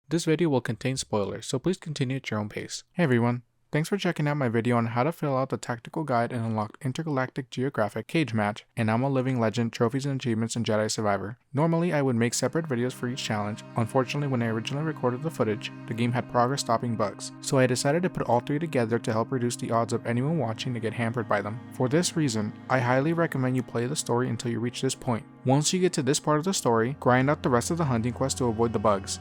This video will contain spoilers, so please continue at your own pace. Hey everyone, thanks for checking out my video on how to fill out the tactical guide and unlock Intergalactic Geographic Cage Match and I'm a Living Legend Trophies and Achievements in Jedi Survivor. Normally I would make separate videos for each challenge. Unfortunately, when I originally recorded the footage, the game had progress stopping bugs, so I decided to put all three together to help reduce the odds of anyone watching to get hampered by them. For this reason, I highly recommend you play the story until you reach this point. Once you get to this part of the story, grind out the rest of the hunting quest to avoid the bugs.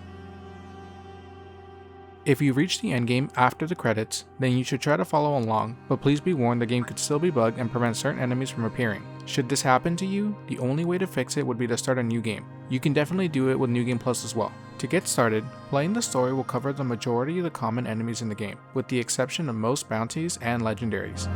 If you reach the endgame after the credits, then you should try to follow along, but please be warned the game could still be bugged and prevent certain enemies from appearing. Should this happen to you, the only way to fix it would be to start a new game. You can definitely do it with New Game Plus as well. To get started, playing the story will cover the majority of the common enemies in the game, with the exception of most bounties and legendaries.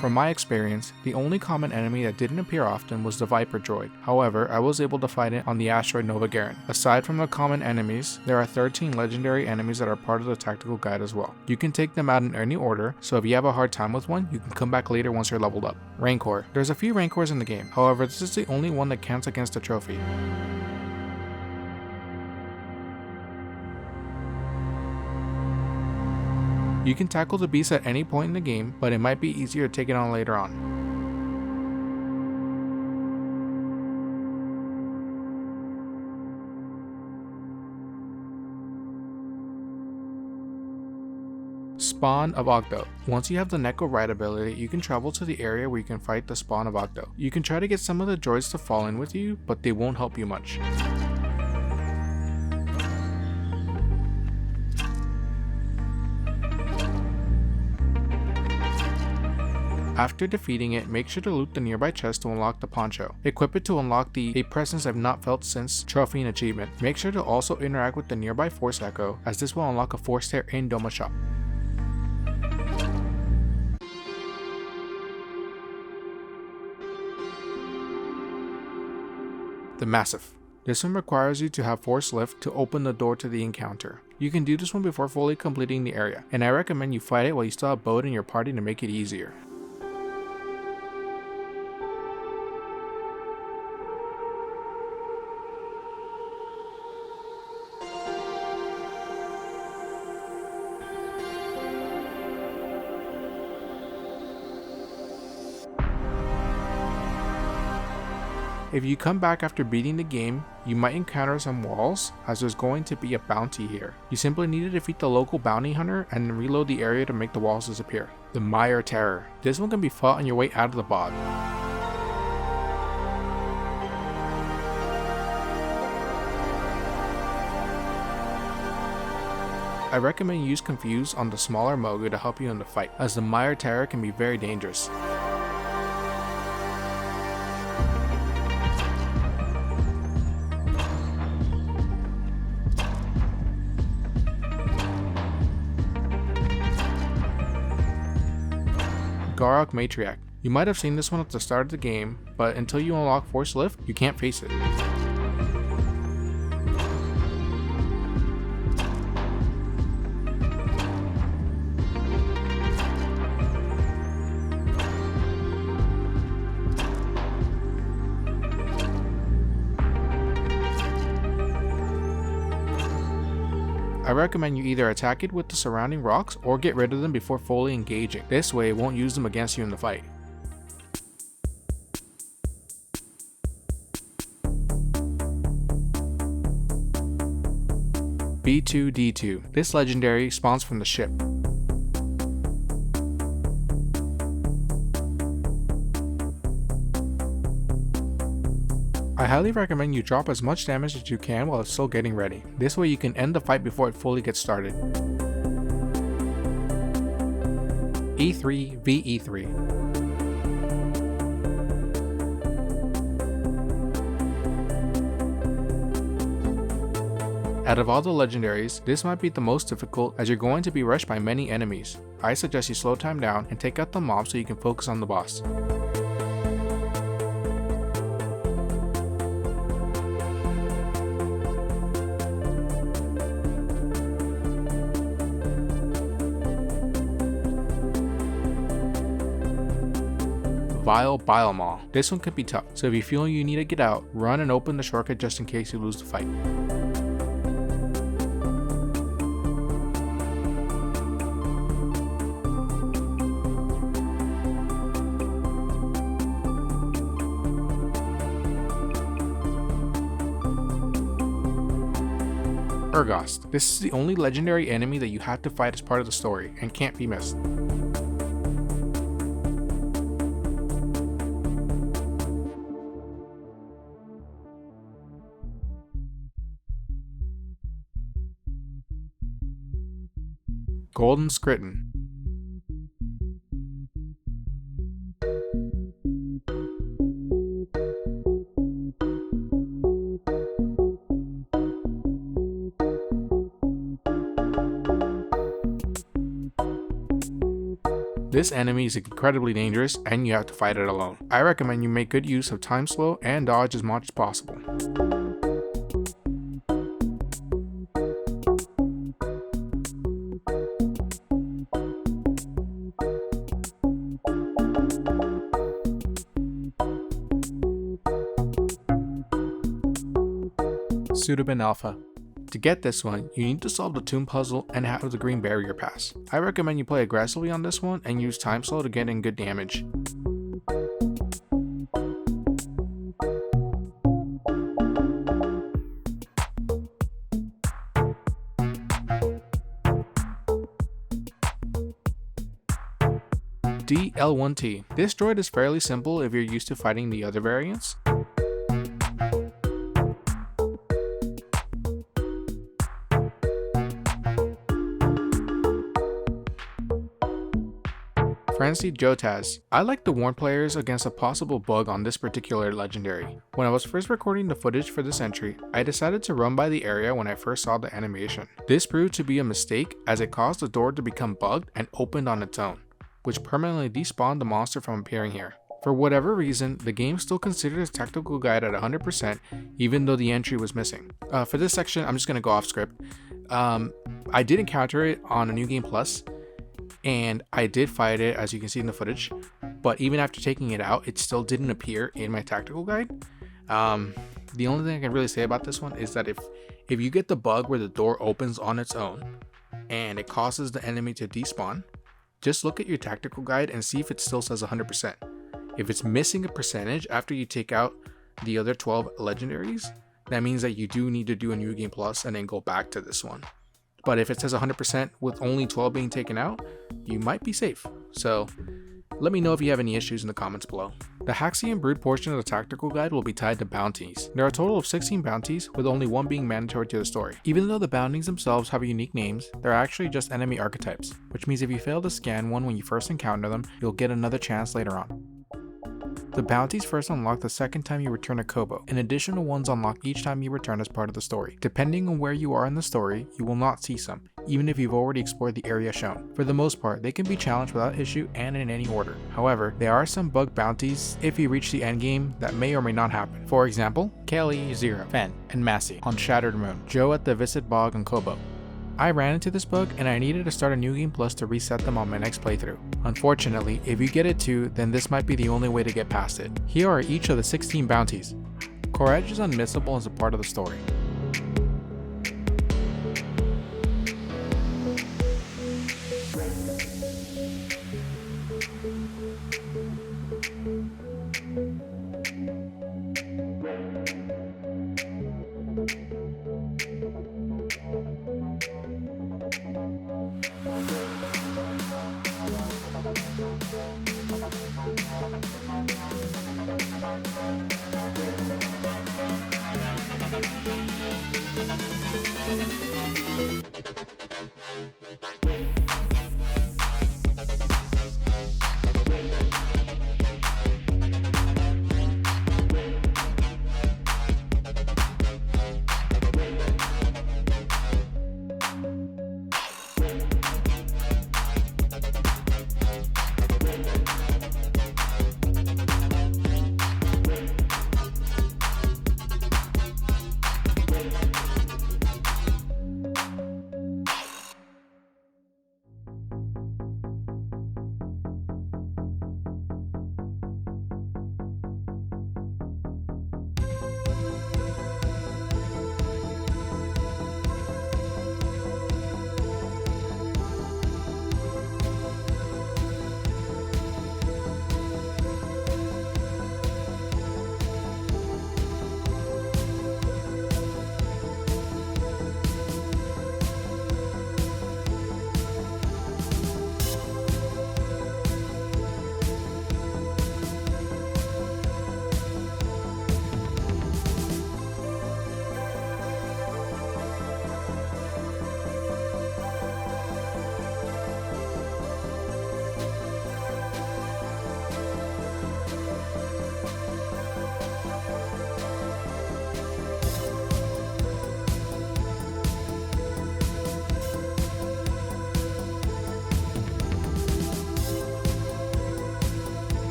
From my experience, the only common enemy that didn't appear often was the Viper droid. However, I was able to fight it on the asteroid Nova Garen. Aside from the common enemies, there are 13 legendary enemies that are part of the tactical guide as well. You can take them out in any order, so if you have a hard time with one, you can come back later once you're leveled up. RANCOR. There's a few RANCORs in the game, however this is the only one that counts against a trophy. You can tackle the beast at any point in the game, but it might be easier to take it on later on. Spawn of OGGDO. Once you have the Neko Ride ability, you can travel to the area where you can fight the spawn of OGGDO. You can try to get some of the droids to fall in with you, but they won't help you much. After defeating it, make sure to loot the nearby chest to unlock the poncho. Equip it to unlock the A Presence I've Not Felt Since trophy and achievement. Make sure to also interact with the nearby Force Echo, as this will unlock a Force Tear in Doma Shop. The MASSIFF. This one requires you to have Force Lift to open the door to the encounter. You can do this one before fully completing the area, and I recommend you fight it while you still have Bode in your party to make it easier. If you come back after beating the game, you might encounter some walls, as there's going to be a bounty here. You simply need to defeat the local bounty hunter and then reload the area to make the walls disappear. The MIRE Terror. This one can be fought on your way out of the bog. I recommend you use Confuse on the smaller Mogu to help you in the fight, as the MIRE Terror can be very dangerous. GOROCCO MATRIARCH. You might have seen this one at the start of the game, but until you unlock Force Lift, you can't face it. I recommend you either attack it with the surrounding rocks or get rid of them before fully engaging. This way it won't use them against you in the fight. BEETU DEETU. This legendary spawns from the ship. I highly recommend you drop as much damage as you can while it's still getting ready. This way you can end the fight before it fully gets started. E3 v E3. Out of all the legendaries, this might be the most difficult as you're going to be rushed by many enemies. I suggest you slow time down and take out the mob so you can focus on the boss. BILEMAW. This one could be tough, so if you feel you need to get out, run and open the shortcut just in case you lose the fight. URGOST. This is the only legendary enemy that you have to fight as part of the story and can't be missed. Golden SKRITON. This enemy is incredibly dangerous and you have to fight it alone. I recommend you make good use of time slow and dodge as much as possible. SUTABAN Alpha. To get this one, you need to solve the tomb puzzle and have the green barrier pass. I recommend you play aggressively on this one and use time slow to get in good damage. DL1T. This droid is fairly simple if you're used to fighting the other variants. FRENZIED JOTAZ. I like to warn players against a possible bug on this particular legendary. When I was first recording the footage for this entry, I decided to run by the area when I first saw the animation. This proved to be a mistake as it caused the door to become bugged and opened on its own, which permanently despawned the monster from appearing here. For whatever reason, the game still considered its tactical guide at 100% even though the entry was missing. For this section, I'm just going to go off script. I did encounter it on a New Game Plus, and I did fight it as you can see in the footage, but even after taking it out, it still didn't appear in my tactical guide. The only thing I can really say about this one is that if you get the bug where the door opens on its own and it causes the enemy to despawn, just look at your tactical guide and see if it still says 100%. If it's missing a percentage after you take out the other 12 legendaries, that means that you do need to do a New Game Plus and then go back to this one. But if it says 100% with only 12 being taken out, you might be safe. So let me know if you have any issues in the comments below. The Haxian Brood portion of the tactical guide will be tied to bounties. There are a total of 16 bounties, with only one being mandatory to the story. Even though the bounties themselves have unique names, they're actually just enemy archetypes, which means if you fail to scan one when you first encounter them, you'll get another chance later on. The bounties first unlock the second time you return a Kobo, and additional ones unlock each time you return as part of the story. Depending on where you are in the story, you will not see some, even if you've already explored the area shown. For the most part, they can be challenged without issue and in any order. However, there are some bug bounties if you reach the endgame that may or may not happen. For example, KLE 0, FENN, and MASI on Shattered Moon, Joe at the Visit Bog on Kobo. I ran into this bug and I needed to start a New Game Plus to reset them on my next playthrough. Unfortunately, if you get it too, then this might be the only way to get past it. Here are each of the 16 bounties. KOREJ is unmissable as a part of the story.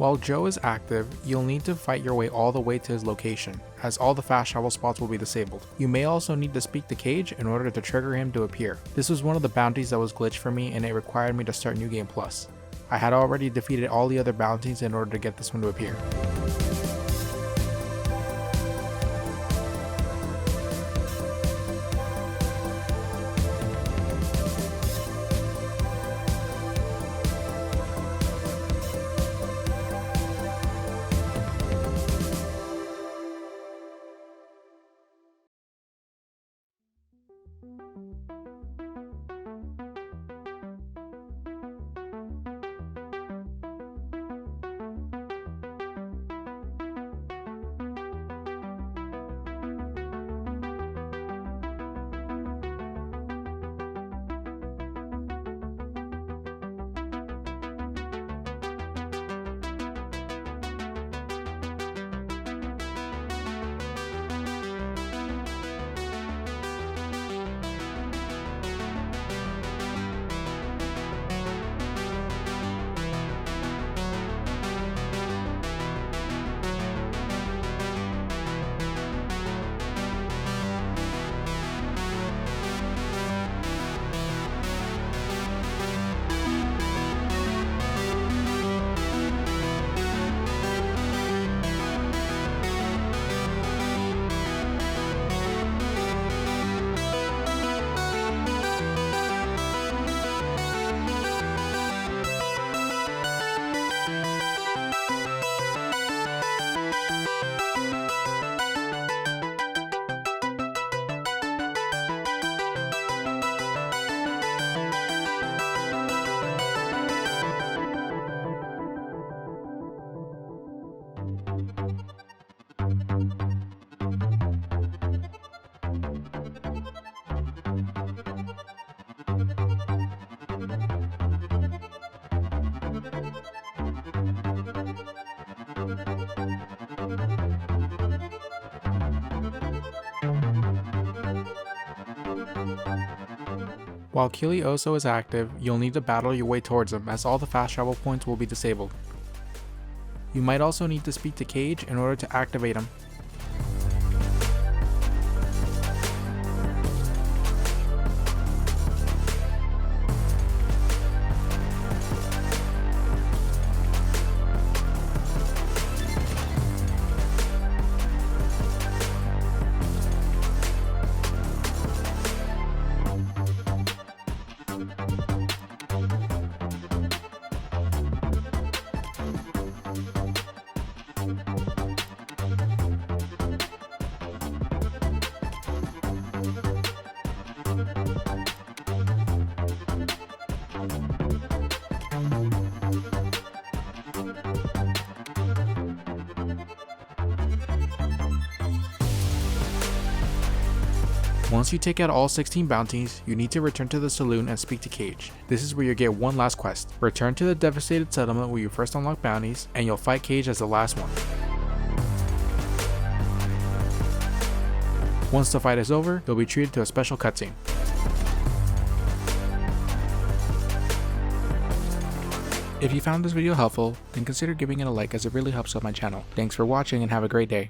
While Joe is active, you'll need to fight your way all the way to his location, as all the fast travel spots will be disabled. You may also need to speak to Cage in order to trigger him to appear. This was one of the bounties that was glitched for me and it required me to start New Game Plus. I had already defeated all the other bounties in order to get this one to appear. While Kilioso is active, you'll need to battle your way towards him as all the fast travel points will be disabled. You might also need to speak to Cage in order to activate him. Once you take out all 16 bounties, you need to return to the saloon and speak to Cage. This is where you get one last quest. Return to the devastated settlement where you first unlock bounties, and you'll fight Cage as the last one. Once the fight is over, you'll be treated to a special cutscene. If you found this video helpful, then consider giving it a like as it really helps out my channel. Thanks for watching and have a great day.